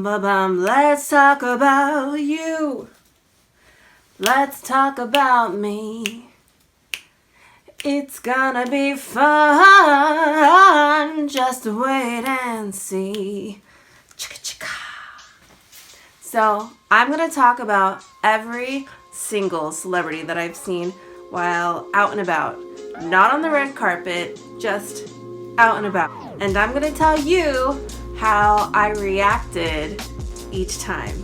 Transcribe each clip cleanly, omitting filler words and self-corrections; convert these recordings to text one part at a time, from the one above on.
Let's talk about you. Let's talk about me. It's gonna be fun. Just wait and see. So, I'm gonna talk about every single celebrity that I've seen while out and about. Not on the red carpet, just out and about. And I'm gonna tell you how I reacted each time.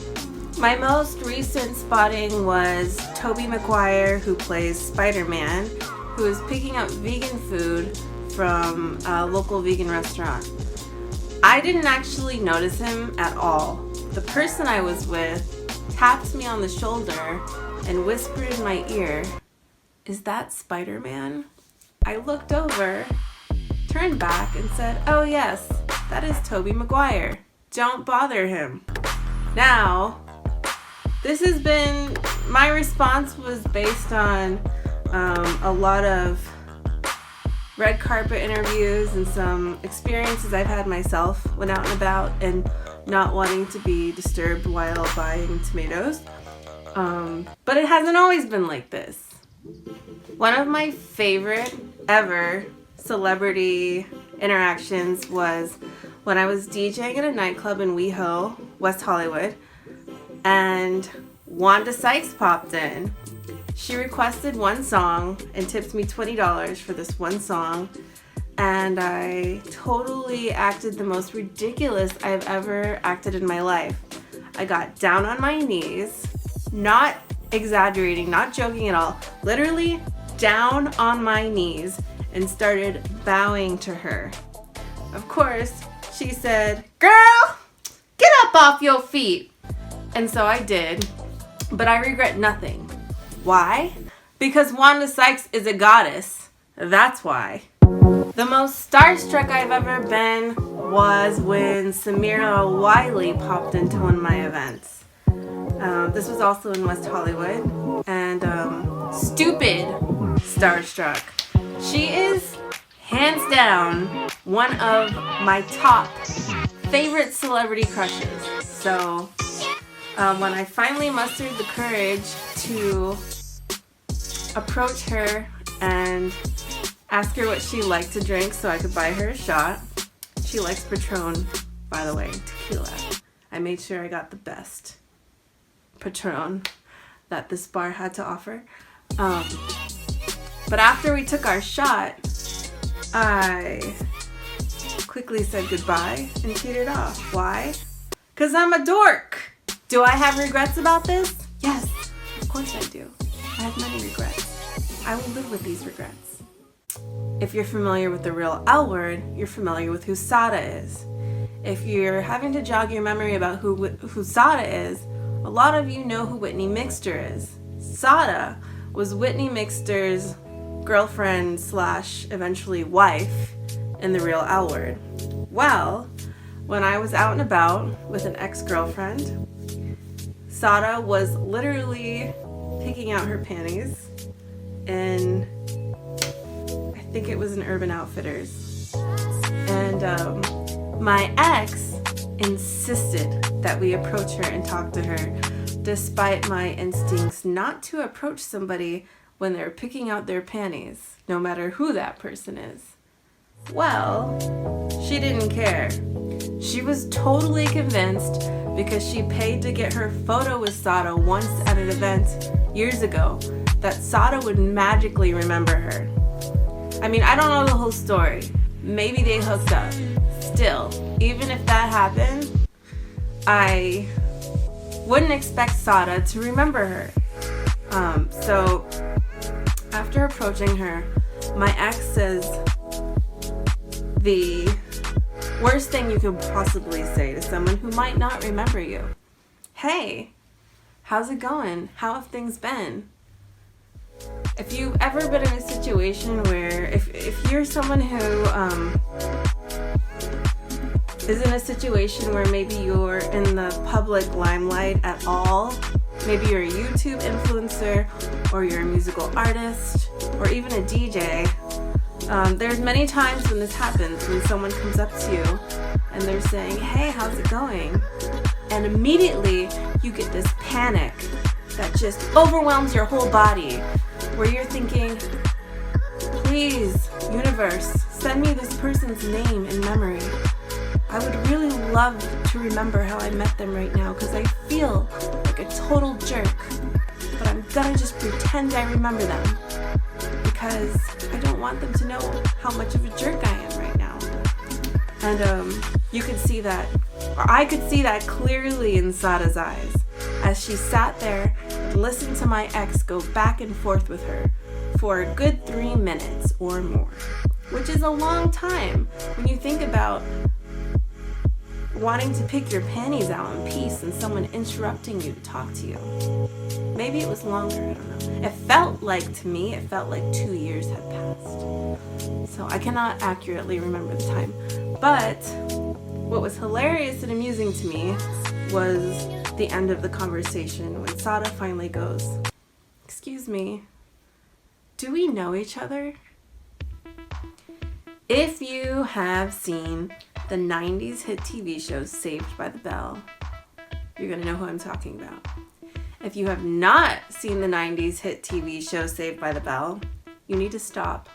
My most recent spotting was Tobey Maguire, who plays Spider-Man, who is picking up vegan food from a local vegan restaurant. I didn't actually notice him at all. The person I was with tapped me on the shoulder and whispered in my ear, "Is that Spider-Man?" I looked over, turned back, and said, "Oh yes, that is Tobey Maguire. Don't bother him." Now, my response was based on a lot of red carpet interviews and some experiences I've had myself when out and about and not wanting to be disturbed while buying tomatoes. But it hasn't always been like this. One of my favorite ever celebrity interactions was when I was DJing at a nightclub in WeHo, West Hollywood, and Wanda Sykes popped in. She requested one song and tipped me $20 for this one song, and I totally acted the most ridiculous I've ever acted in my life. I got down on my knees, not exaggerating, not joking at all, literally down on my knees, and started bowing to her. Of course, she said, "Girl, get up off your feet." And so I did, but I regret nothing. Why? Because Wanda Sykes is a goddess. That's why. The most starstruck I've ever been was when Samira Wiley popped into one of my events. This was also in West Hollywood, and stupid starstruck. She is hands down one of my top favorite celebrity crushes. So when I finally mustered the courage to approach her and ask her what she liked to drink so I could buy her a shot. She likes Patron, by the way, tequila. I made sure I got the best Patron that this bar had to offer. But after we took our shot, I quickly said goodbye and teetered off. Why? 'Cause I'm a dork. Do I have regrets about this? Yes, of course I do. I have many regrets. I will live with these regrets. If you're familiar with the real L Word, you're familiar with who Sada is. If you're having to jog your memory about who Sada is, a lot of you know who Whitney Mixter is. Sada was Whitney Mixter's girlfriend / eventually wife in the real L Word. Well, when I was out and about with an ex-girlfriend, Sada was literally picking out her panties in, I think it was an Urban Outfitters. And my ex insisted that we approach her and talk to her, despite my instincts not to approach somebody when they're picking out their panties, no matter who that person is. Well, she didn't care. She was totally convinced because she paid to get her photo with Sada once at an event years ago that Sada would magically remember her. I mean, I don't know the whole story. Maybe they hooked up. Still, even if that happened, I wouldn't expect Sada to remember her. So after approaching her, my ex says the worst thing you could possibly say to someone who might not remember you. "Hey, how's it going? How have things been?" If you've ever been in a situation where, if you're someone who is in a situation where maybe you're in the public limelight at all, maybe you're a YouTube influencer, or you're a musical artist, or even a DJ, there's many times when this happens, when someone comes up to you and they're saying, "Hey, how's it going?" And immediately you get this panic that just overwhelms your whole body, where you're thinking, please, universe, send me this person's name in memory. I would really love to remember how I met them right now, because I feel like a total jerk, but I'm gonna just pretend I remember them, because I don't want them to know how much of a jerk I am right now. And you could see that, or I could see that clearly in Sada's eyes, as she sat there and listened to my ex go back and forth with her for a good 3 minutes or more, which is a long time when you think about wanting to pick your panties out in peace and someone interrupting you to talk to you. Maybe it was longer, I don't know. It felt like 2 years had passed. So I cannot accurately remember the time. But what was hilarious and amusing to me was the end of the conversation when Sada finally goes, "Excuse me, do we know each other?" If you have seen the 90s hit TV show Saved by the Bell, you're going to know who I'm talking about. If you have not seen the 90s hit TV show Saved by the Bell, you need to stop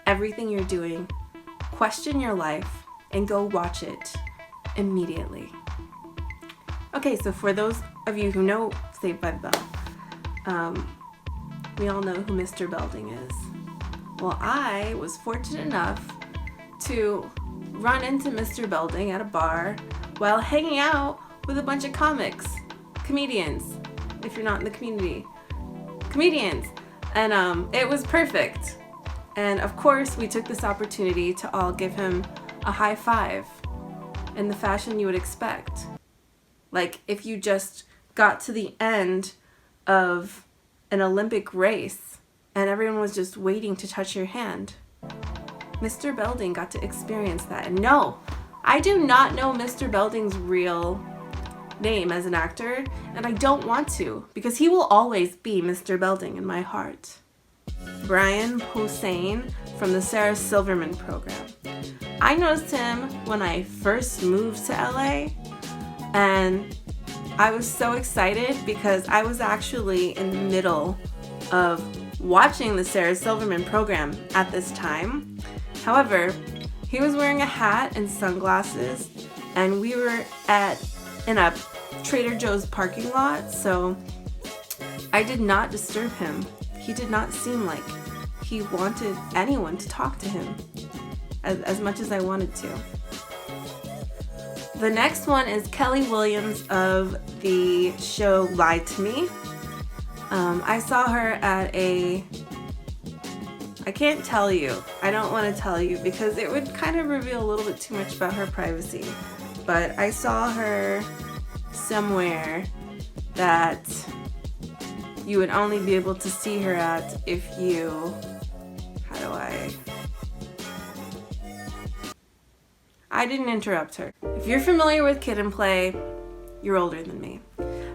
everything you're doing, question your life, and go watch it immediately. Okay, so for those of you who know Saved by the Bell, we all know who Mr. Belding is. Well, I was fortunate enough to run into Mr. Belding at a bar while hanging out with a bunch of comedians, if you're not in the community, comedians. And it was perfect. And of course, we took this opportunity to all give him a high five in the fashion you would expect. Like if you just got to the end of an Olympic race and everyone was just waiting to touch your hand. Mr. Belding got to experience that. And no, I do not know Mr. Belding's real name as an actor, and I don't want to, because he will always be Mr. Belding in my heart. Brian Posehn from the Sarah Silverman program. I noticed him when I first moved to LA, and I was so excited because I was actually in the middle of watching the Sarah Silverman program at this time. However, he was wearing a hat and sunglasses, and we were in a Trader Joe's parking lot, so I did not disturb him. He did not seem like he wanted anyone to talk to him as much as I wanted to. The next one is Kelli Wiliams of the show Lie to Me. I saw her at I can't tell you. I don't want to tell you because it would kind of reveal a little bit too much about her privacy. But I saw her somewhere that you would only be able to see her at if you, I didn't interrupt her. If you're familiar with Kid and Play, you're older than me,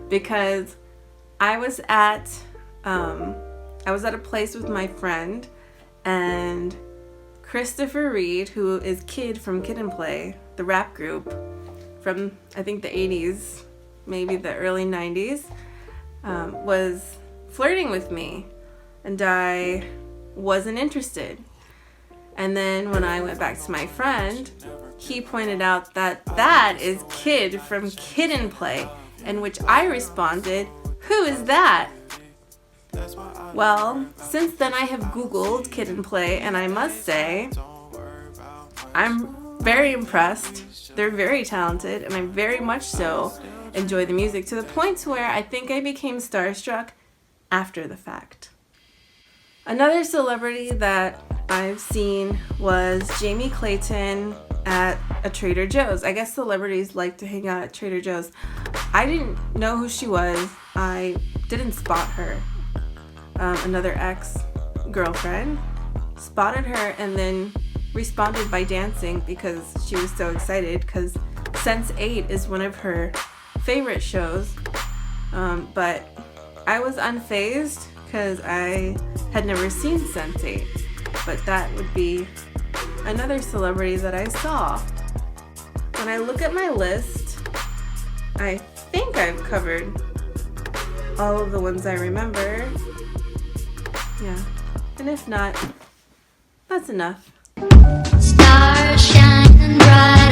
because I was at a place with my friend, and Christopher Reid, who is Kid from Kid and Play, the rap group from I think the 80s, maybe the early 90s, was flirting with me, and I wasn't interested. And then when I went back to my friend, he pointed out that is Kid from Kid and Play, in which I responded, "Who is that?" Well, since then I have Googled Kid and Play, and I must say, I'm very impressed. They're very talented, and I very much so enjoy the music, to the point to where I think I became starstruck after the fact. Another celebrity that I've seen was Jamie Clayton at a Trader Joe's. I guess celebrities like to hang out at Trader Joe's. I didn't know who she was. I didn't spot her. Another ex-girlfriend spotted her and then responded by dancing because she was so excited, because Sense8 is one of her favorite shows. But I was unfazed because I had never seen Sense8. But that would be another celebrity that I saw. When I look at my list, I think I've covered all of the ones I remember. Yeah. And if not, that's enough. Stars shining bright.